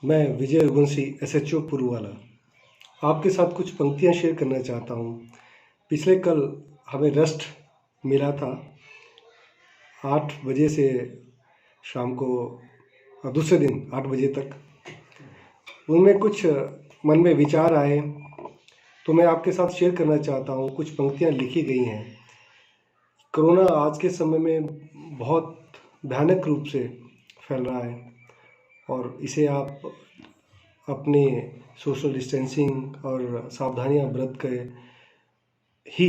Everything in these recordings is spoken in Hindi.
मैं विजय रघुवंशी SHO पुरुवाला आपके साथ कुछ पंक्तियाँ शेयर करना चाहता हूँ। पिछले कल हमें रेस्ट मिला था 8 बजे से शाम को दूसरे दिन 8 बजे तक। उनमें कुछ मन में विचार आए तो मैं आपके साथ शेयर करना चाहता हूँ। कुछ पंक्तियाँ लिखी गई हैं। कोरोना आज के समय में बहुत भयानक रूप से फैल रहा है और इसे आप अपने सोशल डिस्टेंसिंग और सावधानियां बरत कर ही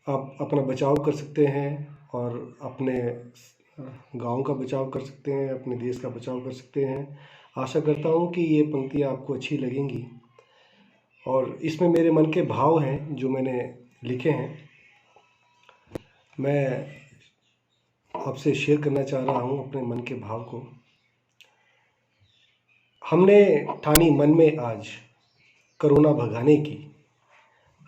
आप अपना बचाव कर सकते हैं और अपने गांव का बचाव कर सकते हैं, अपने देश का बचाव कर सकते हैं। आशा करता हूं कि ये पंक्तियां आपको अच्छी लगेंगी और इसमें मेरे मन के भाव हैं जो मैंने लिखे हैं। मैं आपसे शेयर करना चाह रहा हूं अपने मन के भाव को। हमने ठानी मन में आज कोरोना भगाने की,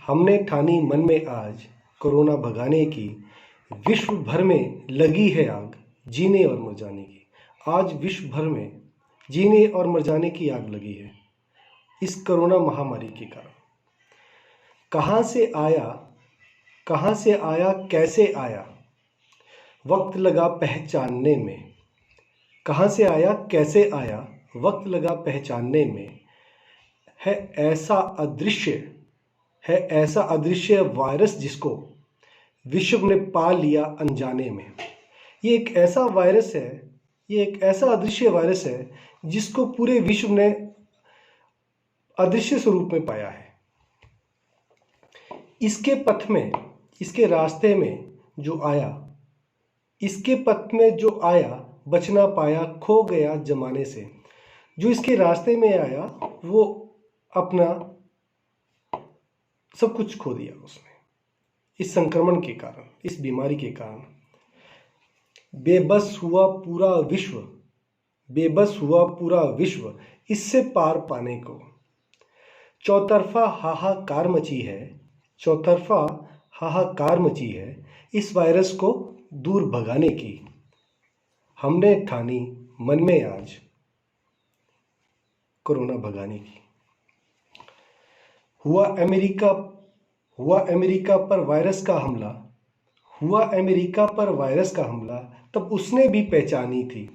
हमने ठानी मन में आज कोरोना भगाने की। विश्व भर में लगी है आग जीने और मर जाने की। आज विश्व भर में जीने और मर जाने की आग लगी है इस कोरोना महामारी के कारण। कहाँ से आया कैसे आया वक्त लगा पहचानने में। कहाँ से आया कैसे आया वक्त लगा पहचानने में। है ऐसा अदृश्य वायरस जिसको विश्व ने पा लिया अनजाने में। ये एक ऐसा वायरस है, ये एक ऐसा अदृश्य वायरस है जिसको पूरे विश्व ने अदृश्य स्वरूप में पाया है। इसके पथ में, इसके रास्ते में जो आया, इसके पथ में जो आया बच ना पाया, खो गया जमाने से। जो इसके रास्ते में आया वो अपना सब कुछ खो दिया उसने, इस संक्रमण के कारण, इस बीमारी के कारण। बेबस हुआ पूरा विश्व इससे पार पाने को। चौतरफा हाहाकार मची है इस वायरस को दूर भगाने की। हमने ठानी मन में आज कोरोना भगाने की। हुआ अमेरिका पर वायरस का हमला, तब उसने भी पहचानी थी।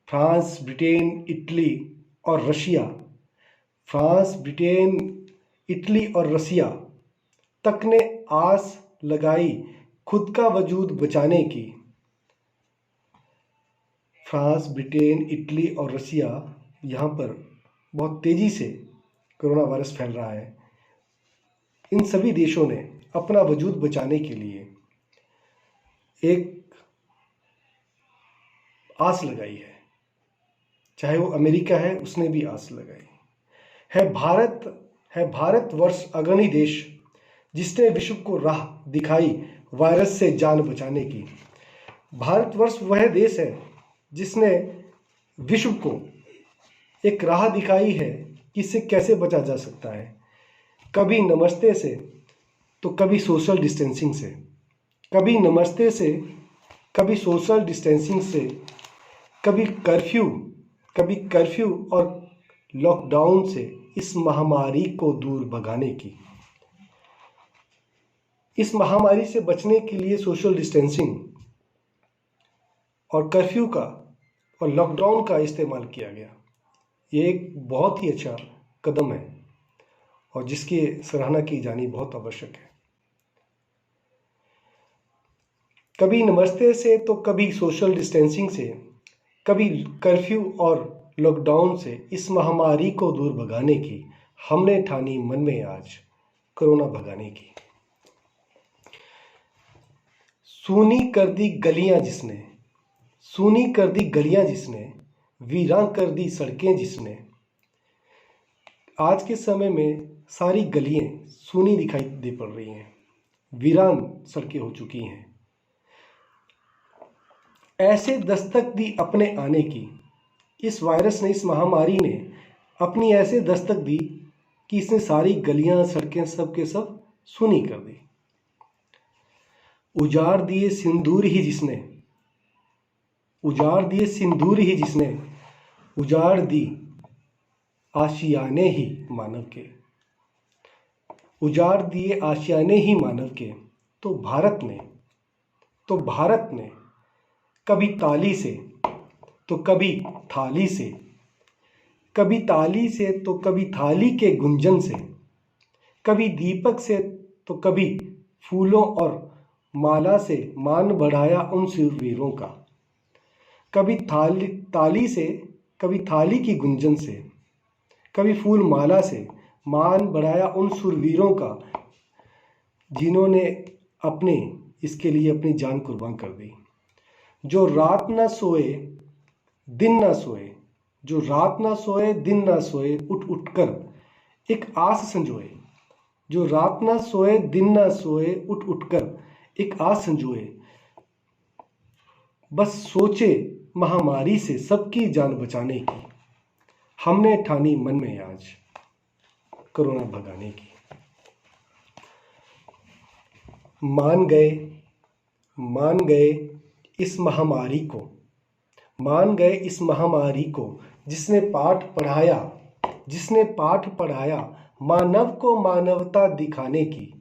फ्रांस, ब्रिटेन, इटली और रसिया तक ने आस लगाई खुद का वजूद बचाने की। फ्रांस, ब्रिटेन, इटली और रसिया, यहाँ पर बहुत तेजी से कोरोना वायरस फैल रहा है। इन सभी देशों ने अपना वजूद बचाने के लिए एक आस लगाई है। चाहे वो अमेरिका है, उसने भी आस लगाई है। भारतवर्ष अग्रणी देश जिसने विश्व को राह दिखाई वायरस से जान बचाने की। भारतवर्ष वह देश है जिसने विश्व को एक राह दिखाई है कि इससे कैसे बचा जा सकता है। कभी नमस्ते से तो कभी सोशल डिस्टेंसिंग से, कभी नमस्ते से कभी सोशल डिस्टेंसिंग से, कभी कर्फ्यू और लॉकडाउन से इस महामारी को दूर भगाने की। इस महामारी से बचने के लिए सोशल डिस्टेंसिंग और कर्फ्यू का और लॉकडाउन का इस्तेमाल किया गया। ये एक बहुत ही अच्छा कदम है और जिसकी सराहना की जानी बहुत आवश्यक है। कभी नमस्ते से तो कभी सोशल डिस्टेंसिंग से, कभी कर्फ्यू और लॉकडाउन से इस महामारी को दूर भगाने की। हमने ठानी मन में आज कोरोना भगाने की। सूनी कर दी गलियां जिसने, वीरान कर दी सड़कें जिसने। आज के समय में सारी गलियां सूनी दिखाई दे पड़ रही हैं, वीरान सड़कें हो चुकी हैं। ऐसे दस्तक दी अपने आने की। इस वायरस ने, इस महामारी ने अपनी ऐसे दस्तक दी कि इसने सारी गलियां, सड़कें सब के सब सूनी कर दी। उजाड़ दिए सिंदूर ही जिसने उजाड़ दी आशियाने ही मानव के, उजाड़ दिए आशियाने ही मानव के। तो भारत ने कभी ताली से तो कभी थाली से, कभी ताली से तो कभी थाली के गुंजन से, कभी दीपक से तो कभी फूलों और माला से मान बढ़ाया उन शूरवीरों का। कभी ताली से, कभी थाली की गुंजन से, कभी फूल माला से मान बढ़ाया उन शूरवीरों का, जिन्होंने इसके लिए अपनी जान कुर्बान कर दी। जो रात ना सोए दिन ना सोए, जो रात ना सोए दिन ना सोए, उठ उठ कर एक आस संजोए। जो रात ना सोए दिन ना सोए, उठ उठ कर एक आस संजोए। बस सोचे महामारी से सबकी जान बचाने की, हमने ठानी मन में आज कोरोना भगाने की। मान गए इस महामारी को, मान गए इस महामारी को, जिसने पाठ पढ़ाया मानव को मानवता दिखाने की।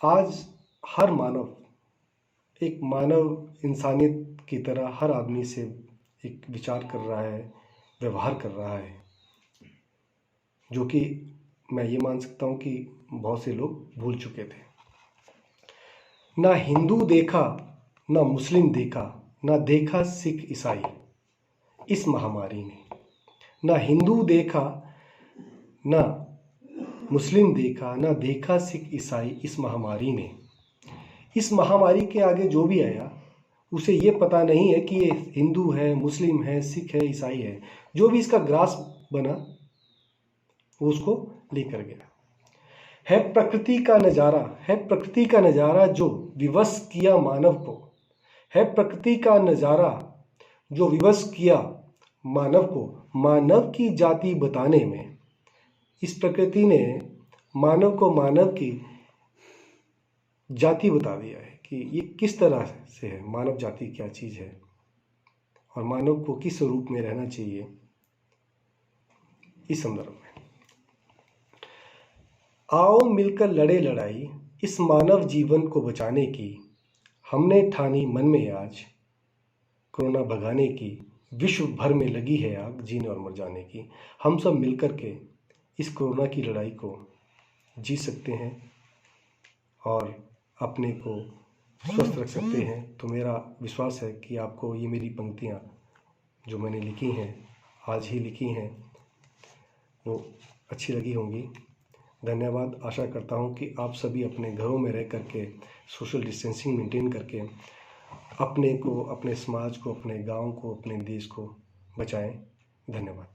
आज हर मानव एक मानव इंसानियत की तरह हर आदमी से एक विचार कर रहा है, व्यवहार कर रहा है, जो कि मैं ये मान सकता हूँ कि बहुत से लोग भूल चुके थे। ना हिंदू देखा ना मुस्लिम देखा, ना देखा सिख ईसाई इस महामारी ने। ना हिंदू देखा ना मुस्लिम देखा, ना देखा सिख ईसाई इस महामारी ने। इस महामारी के आगे जो भी आया उसे ये पता नहीं है कि ये हिंदू है, मुस्लिम है, सिख है, ईसाई है। जो भी इसका ग्रास बना वो उसको लेकर गया। है प्रकृति का नज़ारा जो विवश किया मानव को, है प्रकृति का नज़ारा जो विवश किया मानव को, मानव की जाति बताने में। इस प्रकृति ने मानव को मानव की जाति बता दिया है कि ये किस तरह से है, मानव जाति क्या चीज़ है और मानव को किस रूप में रहना चाहिए। इस संदर्भ में आओ मिलकर लड़े लड़ाई इस मानव जीवन को बचाने की, हमने ठानी मन में आज कोरोना भगाने की। विश्व भर में लगी है आग जीने और मर जाने की। हम सब मिलकर के इस कोरोना की लड़ाई को जीत सकते हैं और अपने को स्वस्थ रख सकते हैं। तो मेरा विश्वास है कि आपको ये मेरी पंक्तियाँ जो मैंने लिखी हैं, आज ही लिखी हैं, वो अच्छी लगी होंगी। धन्यवाद। आशा करता हूँ कि आप सभी अपने घरों में रह करके सोशल डिस्टेंसिंग मेंटेन करके अपने को, अपने समाज को, अपने गांव को, अपने देश को बचाएं। धन्यवाद।